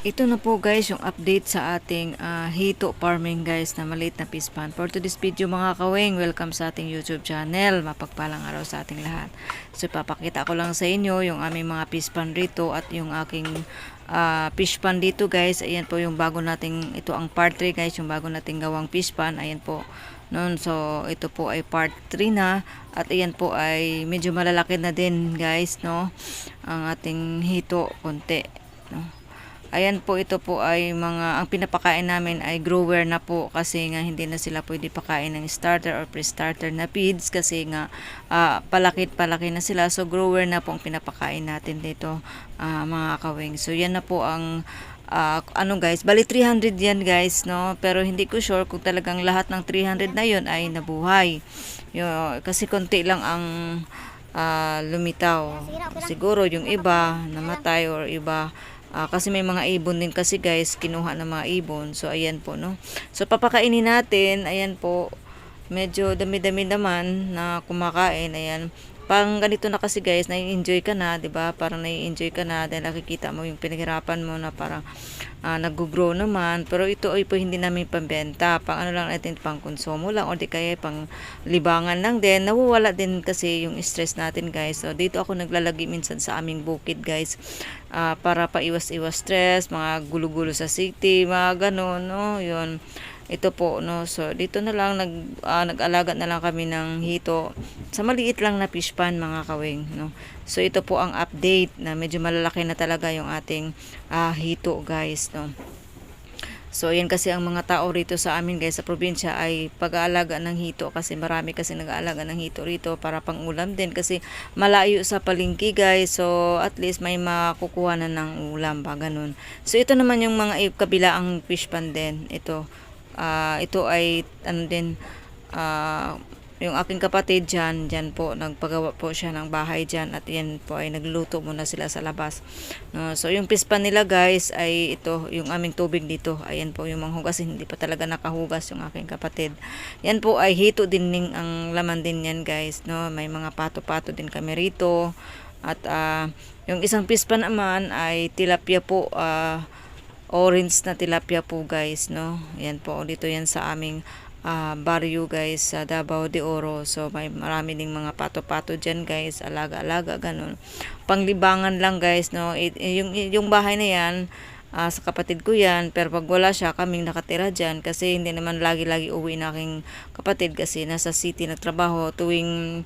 Ito na po guys yung update sa ating hito farming guys na maliit na fish pond. For today's video mga kaweng, welcome sa ating YouTube channel. Mapagpalang araw sa ating lahat. So papakita ko lang sa inyo yung aming mga fish pond rito at yung aking fish pond dito guys. Ayan po yung bago nating, ito ang part 3 guys, yung bago nating gawang fish pond. Ayan po. Noon, so ito po ay part 3 na at ayan po ay medyo malalaki na din guys, no? Ang ating hito konti, no? Ayan po, ito po ay ang pinapakain namin ay grower na po kasi nga hindi na sila pwede pakain ng starter or pre-starter na feeds kasi nga palaki na sila. So grower na po ang pinapakain natin dito mga kawing. So yan na po ang ano guys, bali 300 yan guys, no? Pero hindi ko sure kung talagang lahat ng 300 na yun ay nabuhay. Kasi konti lang ang lumitaw. Siguro yung iba namatay or iba kasi may mga ibon din kasi guys, kinuha ng mga ibon. So ayan po, no. So papakainin natin, ayan po. Medyo dami-dami naman na kumakain, ayan. Pang ganito na kasi guys, nai-enjoy ka na, 'di ba? Parang nai-enjoy ka na dahil nakikita mo yung pinaghirapan mo na parang nag-grow naman. Pero ito ay po hindi namin pambenta. Pang ano lang natin, pang konsumo lang o di kaya pang libangan lang din. Nawawala din kasi yung stress natin guys. So dito ako naglalagay minsan sa aming bukid guys. Para paiwas-iwas stress, mga gulo-gulo sa city, mga ganun, no? Yun. Ito po, no. So dito na lang nag-alaga na lang kami ng hito sa maliit lang na fish pond mga kawing, no. So ito po ang update na medyo malalaki na talaga yung ating hito guys, no. So yan kasi ang mga tao rito sa amin guys sa probinsya ay pag-aalaga ng hito kasi marami kasi nag-aalaga ng hito rito para pang-ulam din kasi malayo sa palengke guys. So at least may makukuha na ng ulam ba ganun. So ito naman yung mga kabilaang fish pond din. Ito ay ano din yung aking kapatid dyan po, nagpagawa po siya ng bahay dyan at yan po ay nagluto muna sila sa labas. No, so yung pispan nila guys ay ito, yung aming tubig dito. Ayan po yung manghugas, hindi pa talaga nakahugas yung aking kapatid. Yan po ay hito din ang laman din yan guys. No, may mga pato-pato din kami rito. At yung isang pispan naman ay tilapia po, orange na tilapia po guys, no. Yan po, dito yan sa aming barrio guys sa Davao de Oro. So may marami ding mga pato-pato dyan guys, alaga-alaga ganun. Panglibangan lang guys, no. Yung bahay na yan sa kapatid ko yan, pero pag wala siya kaming nakatira dyan kasi hindi naman lagi-lagi uwi na aking kapatid kasi nasa city nagtrabaho tuwing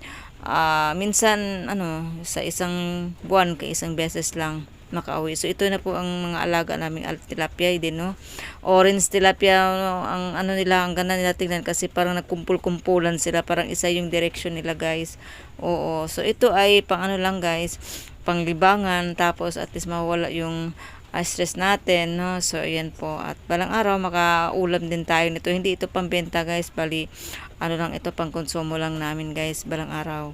minsan ano sa isang buwan isang beses lang makauwi. So ito na po ang mga alaga naming tilapia din, no. Orange tilapia, no, ang ano nila, ang ganda nila tingnan kasi parang nagkumpul-kumpulan sila, parang isa yung direction nila guys. Oo. So ito ay pang ano lang guys, pang libangan tapos at least mawala yung stress natin, no. So ayan po at balang araw makaulam din tayo nito. Hindi ito pambenta guys, bali ano lang ito, pang konsumo lang namin guys balang araw.